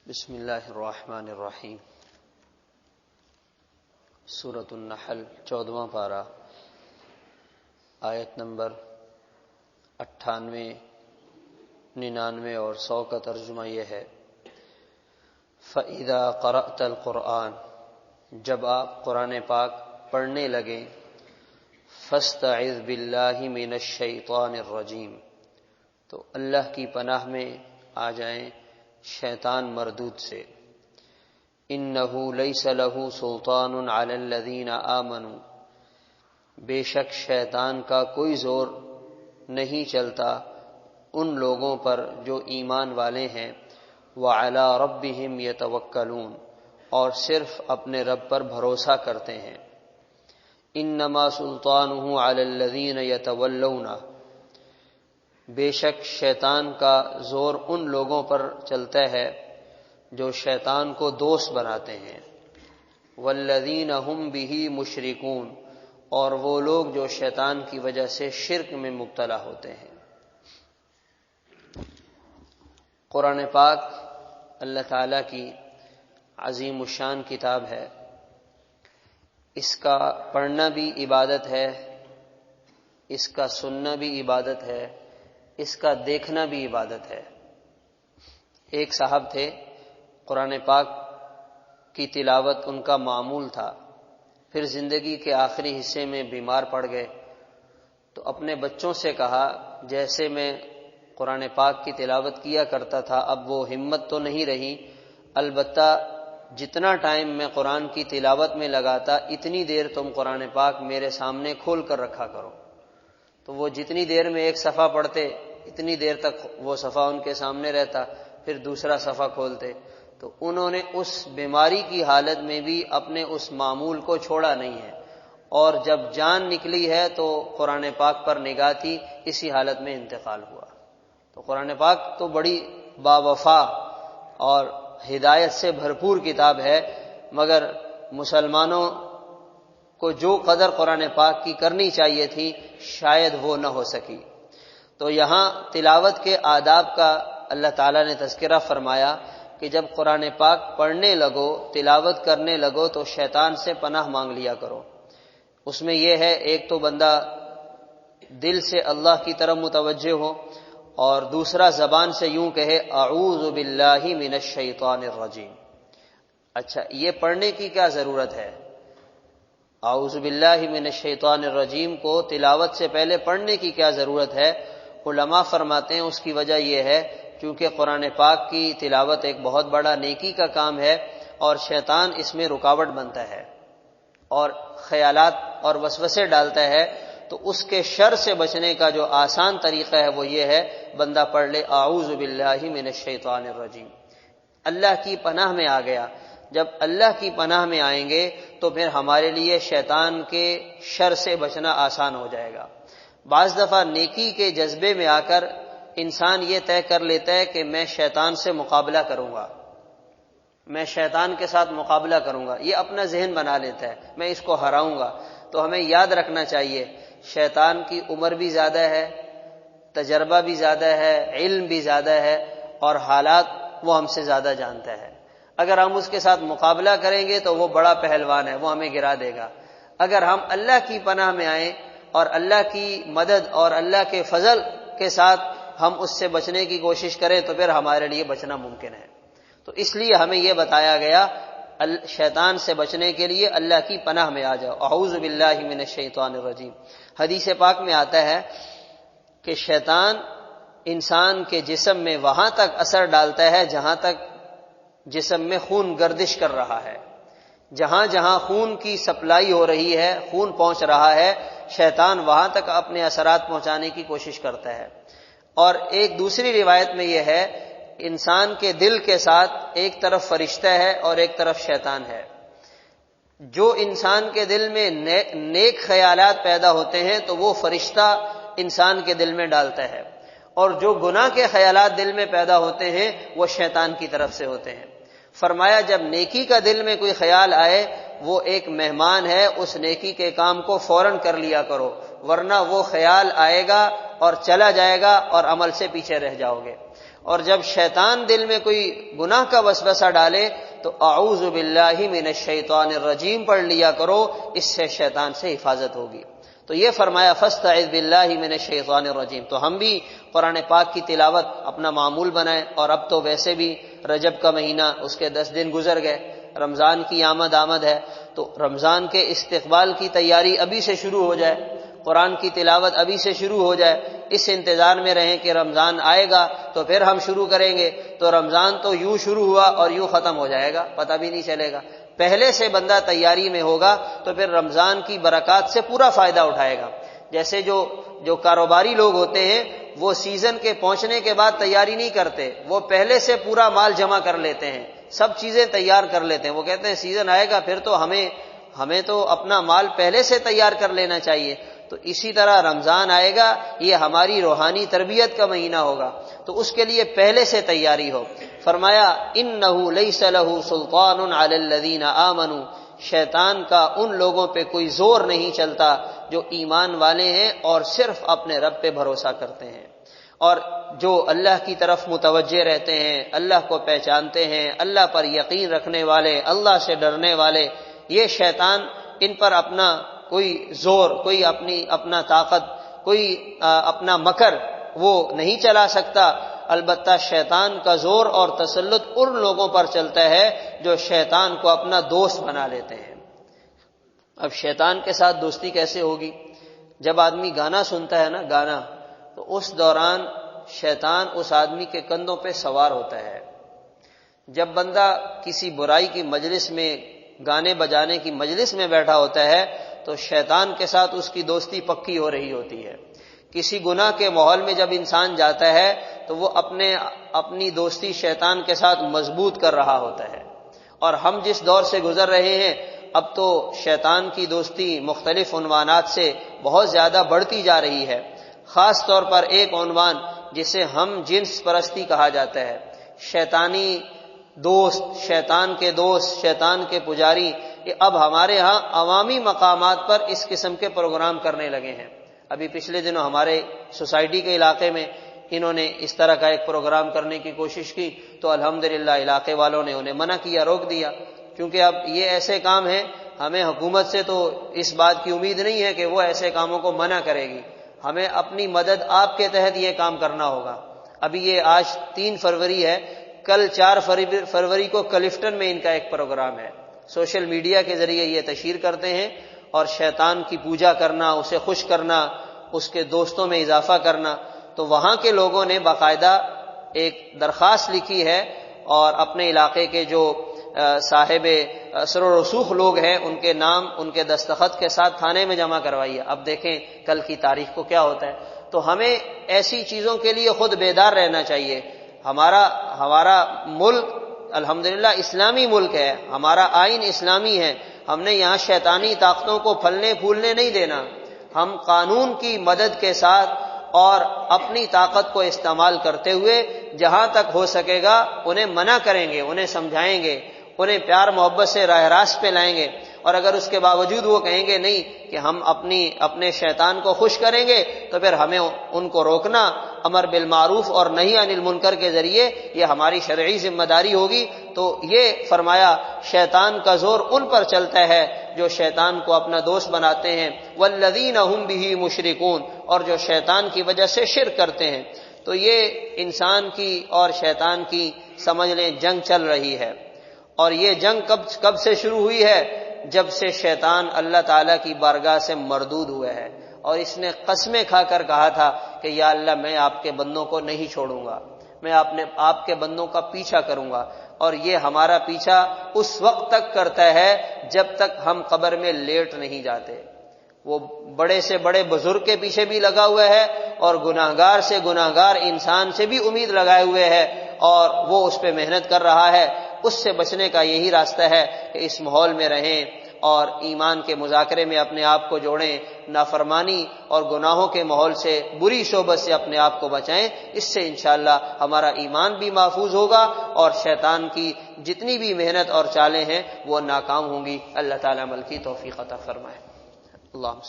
بسم اللہ الرحمن الرحیم۔ سورۃ النحل 14واں پارہ، آیت نمبر 98، 99 اور 100 کا ترجمہ یہ ہے: فَإِذَا قَرَأْتَ الْقُرْآنَ، جب آپ قرآن پاک پڑھنے لگیں، فَاسْتَعِذْ بِاللَّهِ مِنَ الشَّيْطَانِ الرَّجِيمِ، تو اللہ کی پناہ میں آ جائیں شیطان مردود سے۔ اِنَّهُ لَيْسَ لَهُ سُلْطَانٌ عَلَى الَّذِينَ آمَنُوا، بے شک شیطان کا کوئی زور نہیں چلتا ان لوگوں پر جو ایمان والے ہیں، وَعَلَى رَبِّهِمْ يَتَوَكَّلُونَ، اور صرف اپنے رب پر بھروسہ کرتے ہیں۔ اِنَّمَا سُلْطَانُهُ عَلَى الَّذِينَ يَتَوَلَّوْنَهُ، بے شک شیطان کا زور ان لوگوں پر چلتا ہے جو شیطان کو دوست بناتے ہیں۔ وَالَّذِينَ هُمْ بِهِ مُشْرِكُونَ، اور وہ لوگ جو شیطان کی وجہ سے شرک میں مبتلا ہوتے ہیں۔ قرآن پاک اللہ تعالیٰ کی عظیم الشان کتاب ہے، اس کا پڑھنا بھی عبادت ہے، اس کا سننا بھی عبادت ہے، اس کا دیکھنا بھی عبادت ہے۔ ایک صاحب تھے، قرآن پاک کی تلاوت ان کا معمول تھا، پھر زندگی کے آخری حصے میں بیمار پڑ گئے تو اپنے بچوں سے کہا جیسے میں قرآن پاک کی تلاوت کیا کرتا تھا اب وہ ہمت تو نہیں رہی، البتہ جتنا ٹائم میں قرآن کی تلاوت میں لگاتا اتنی دیر تم قرآن پاک میرے سامنے کھول کر رکھا کرو۔ تو وہ جتنی دیر میں ایک صفحہ پڑھتے اتنی دیر تک وہ صفحہ ان کے سامنے رہتا، پھر دوسرا صفحہ کھولتے۔ تو انہوں نے اس بیماری کی حالت میں بھی اپنے اس معمول کو چھوڑا نہیں ہے، اور جب جان نکلی ہے تو قرآن پاک پر نگاہ تھی، اسی حالت میں انتقال ہوا۔ تو قرآن پاک تو بڑی باوفا اور ہدایت سے بھرپور کتاب ہے، مگر مسلمانوں کو جو قدر قرآن پاک کی کرنی چاہیے تھی شاید وہ نہ ہو سکی۔ تو یہاں تلاوت کے آداب کا اللہ تعالیٰ نے تذکرہ فرمایا کہ جب قرآن پاک پڑھنے لگو، تلاوت کرنے لگو تو شیطان سے پناہ مانگ لیا کرو۔ اس میں یہ ہے، ایک تو بندہ دل سے اللہ کی طرف متوجہ ہو، اور دوسرا زبان سے یوں کہے اعوذ باللہ من الشیطان الرجیم۔ اچھا، یہ پڑھنے کی کیا ضرورت ہے؟ اعوذ باللہ من الشیطان الرجیم کو تلاوت سے پہلے پڑھنے کی کیا ضرورت ہے؟ علماء فرماتے ہیں اس کی وجہ یہ ہے کیونکہ قرآن پاک کی تلاوت ایک بہت بڑا نیکی کا کام ہے، اور شیطان اس میں رکاوٹ بنتا ہے اور خیالات اور وسوسے ڈالتا ہے، تو اس کے شر سے بچنے کا جو آسان طریقہ ہے وہ یہ ہے بندہ پڑھ لے اعوذ باللہ من الشیطان الرجیم، اللہ کی پناہ میں آ گیا۔ جب اللہ کی پناہ میں آئیں گے تو پھر ہمارے لیے شیطان کے شر سے بچنا آسان ہو جائے گا۔ بعض دفعہ نیکی کے جذبے میں آ کر انسان یہ طے کر لیتا ہے کہ میں شیطان سے مقابلہ کروں گا، میں شیطان کے ساتھ مقابلہ کروں گا، یہ اپنا ذہن بنا لیتا ہے میں اس کو ہراؤں گا۔ تو ہمیں یاد رکھنا چاہیے شیطان کی عمر بھی زیادہ ہے، تجربہ بھی زیادہ ہے، علم بھی زیادہ ہے، اور حالات وہ ہم سے زیادہ جانتا ہے۔ اگر ہم اس کے ساتھ مقابلہ کریں گے تو وہ بڑا پہلوان ہے، وہ ہمیں گرا دے گا۔ اگر ہم اللہ کی پناہ میں آئیں اور اللہ کی مدد اور اللہ کے فضل کے ساتھ ہم اس سے بچنے کی کوشش کریں تو پھر ہمارے لیے بچنا ممکن ہے۔ تو اس لیے ہمیں یہ بتایا گیا شیطان سے بچنے کے لیے اللہ کی پناہ میں آ جاؤ، اعوذ باللہ من الشیطان الرجیم۔ حدیث پاک میں آتا ہے کہ شیطان انسان کے جسم میں وہاں تک اثر ڈالتا ہے جہاں تک جسم میں خون گردش کر رہا ہے، جہاں جہاں خون کی سپلائی ہو رہی ہے، خون پہنچ رہا ہے، شیطان وہاں تک اپنے اثرات پہنچانے کی کوشش کرتا ہے۔ اور ایک دوسری روایت میں یہ ہے انسان کے دل کے ساتھ ایک طرف فرشتہ ہے اور ایک طرف شیطان ہے۔ جو انسان کے دل میں نیک خیالات پیدا ہوتے ہیں تو وہ فرشتہ انسان کے دل میں ڈالتا ہے، اور جو گناہ کے خیالات دل میں پیدا ہوتے ہیں وہ شیطان کی طرف سے ہوتے ہیں۔ فرمایا جب نیکی کا دل میں کوئی خیال آئے وہ ایک مہمان ہے، اس نیکی کے کام کو فوراً کر لیا کرو، ورنہ وہ خیال آئے گا اور چلا جائے گا اور عمل سے پیچھے رہ جاؤ گے۔ اور جب شیطان دل میں کوئی گناہ کا وسوسہ ڈالے تو اعوذ باللہ من الشیطان الرجیم پڑھ لیا کرو، اس سے شیطان سے حفاظت ہوگی۔ تو یہ فرمایا فاستعذ باللہ من الشیطان الرجیم۔ تو ہم بھی قرآن پاک کی تلاوت اپنا معمول بنائیں، اور اب تو ویسے بھی رجب کا مہینہ، اس کے 10 دن گزر گئے، رمضان کی آمد ہے، تو رمضان کے استقبال کی تیاری ابھی سے شروع ہو جائے، قرآن کی تلاوت ابھی سے شروع ہو جائے، اس انتظار میں رہیں کہ رمضان آئے گا تو پھر ہم شروع کریں گے، تو رمضان تو یوں شروع ہوا اور یوں ختم ہو جائے گا، پتہ بھی نہیں چلے گا۔ پہلے سے بندہ تیاری میں ہوگا تو پھر رمضان کی برکات سے پورا فائدہ اٹھائے گا۔ جیسے جو کاروباری لوگ ہوتے ہیں وہ سیزن کے پہنچنے کے بعد تیاری نہیں کرتے، وہ پہلے سے پورا مال جمع کر لیتے ہیں، سب چیزیں تیار کر لیتے ہیں، وہ کہتے ہیں سیزن آئے گا پھر تو ہمیں تو اپنا مال پہلے سے تیار کر لینا چاہیے۔ تو اسی طرح رمضان آئے گا، یہ ہماری روحانی تربیت کا مہینہ ہوگا، تو اس کے لیے پہلے سے تیاری ہو۔ فرمایا انہ لیس لہ سلطان علی الذین آمنوا، شیطان کا ان لوگوں پہ کوئی زور نہیں چلتا جو ایمان والے ہیں اور صرف اپنے رب پہ بھروسہ کرتے ہیں، اور جو اللہ کی طرف متوجہ رہتے ہیں، اللہ کو پہچانتے ہیں، اللہ پر یقین رکھنے والے، اللہ سے ڈرنے والے، یہ شیطان ان پر اپنا کوئی زور، کوئی اپنا طاقت، کوئی اپنا مکر وہ نہیں چلا سکتا۔ البتہ شیطان کا زور اور تسلط ان لوگوں پر چلتا ہے جو شیطان کو اپنا دوست بنا لیتے ہیں۔ اب شیطان کے ساتھ دوستی کیسے ہوگی؟ جب آدمی گانا سنتا ہے نا، گانا، تو اس دوران شیطان اس آدمی کے کندھوں پہ سوار ہوتا ہے۔ جب بندہ کسی برائی کی مجلس میں، گانے بجانے کی مجلس میں بیٹھا ہوتا ہے تو شیطان کے ساتھ اس کی دوستی پکی ہو رہی ہوتی ہے۔ کسی گناہ کے ماحول میں جب انسان جاتا ہے تو وہ اپنی دوستی شیطان کے ساتھ مضبوط کر رہا ہوتا ہے۔ اور ہم جس دور سے گزر رہے ہیں اب تو شیطان کی دوستی مختلف عنوانات سے بہت زیادہ بڑھتی جا رہی ہے۔ خاص طور پر ایک عنوان جسے ہم جنس پرستی کہا جاتا ہے، شیطانی دوست، شیطان کے دوست، شیطان کے پجاری، یہ اب ہمارے ہاں عوامی مقامات پر اس قسم کے پروگرام کرنے لگے ہیں۔ ابھی پچھلے دنوں ہمارے سوسائٹی کے علاقے میں انہوں نے اس طرح کا ایک پروگرام کرنے کی کوشش کی تو الحمدللہ علاقے والوں نے انہیں منع کیا، روک دیا، کیونکہ اب یہ ایسے کام ہیں، ہمیں حکومت سے تو اس بات کی امید نہیں ہے کہ وہ ایسے کاموں کو منع کرے گی، ہمیں اپنی مدد آپ کے تحت یہ کام کرنا ہوگا۔ ابھی یہ آج 3 فروری ہے، کل 4 فروری کو کلفٹن میں ان کا ایک پروگرام ہے، سوشل میڈیا کے ذریعے یہ تشہیر کرتے ہیں، اور شیطان کی پوجا کرنا، اسے خوش کرنا، اس کے دوستوں میں اضافہ کرنا۔ تو وہاں کے لوگوں نے باقاعدہ ایک درخواست لکھی ہے اور اپنے علاقے کے جو صاحب اثر و رسوخ لوگ ہیں ان کے نام، ان کے دستخط کے ساتھ تھانے میں جمع کروائی ہے۔ اب دیکھیں کل کی تاریخ کو کیا ہوتا ہے۔ تو ہمیں ایسی چیزوں کے لیے خود بیدار رہنا چاہیے۔ ہمارا ملک الحمدللہ اسلامی ملک ہے، ہمارا آئین اسلامی ہے، ہم نے یہاں شیطانی طاقتوں کو پھلنے پھولنے نہیں دینا، ہم قانون کی مدد کے ساتھ اور اپنی طاقت کو استعمال کرتے ہوئے جہاں تک ہو سکے گا انہیں منع کریں گے، انہیں سمجھائیں گے، انہیں پیار محبت سے راہ راست پہ لائیں گے۔ اور اگر اس کے باوجود وہ کہیں گے نہیں کہ ہم اپنے شیطان کو خوش کریں گے تو پھر ہمیں ان کو روکنا امر بالمعروف اور نہی عن المنکر کے ذریعے یہ ہماری شرعی ذمہ داری ہوگی۔ تو یہ فرمایا شیطان کا زور ان پر چلتا ہے جو شیطان کو اپنا دوست بناتے ہیں، والذین هم به مشرکون، اور جو شیطان کی وجہ سے شرک کرتے ہیں۔ تو یہ انسان کی اور شیطان کی سمجھ لیں جنگ چل رہی ہے، اور یہ جنگ کب سے شروع ہوئی ہے؟ جب سے شیطان اللہ تعالیٰ کی بارگاہ سے مردود ہوئے ہے، اور اس نے قسمیں کھا کر کہا تھا کہ یا اللہ میں آپ کے بندوں کو نہیں چھوڑوں گا، میں آپ کے بندوں کا پیچھا کروں گا، اور یہ ہمارا پیچھا اس وقت تک کرتا ہے جب تک ہم قبر میں لیٹ نہیں جاتے۔ وہ بڑے سے بڑے بزرگ کے پیچھے بھی لگا ہوا ہے اور گناہگار سے گناہگار انسان سے بھی امید لگائے ہوئے ہے، اور وہ اس پہ محنت کر رہا ہے۔ اس سے بچنے کا یہی راستہ ہے کہ اس ماحول میں رہیں اور ایمان کے مذاکرے میں اپنے آپ کو جوڑیں، نافرمانی اور گناہوں کے ماحول سے، بری صحبت سے اپنے آپ کو بچائیں۔ اس سے انشاءاللہ ہمارا ایمان بھی محفوظ ہوگا اور شیطان کی جتنی بھی محنت اور چالیں ہیں وہ ناکام ہوں گی۔ اللہ تعالیٰ عمل کی توفیق عطا فرمائے۔ اللہم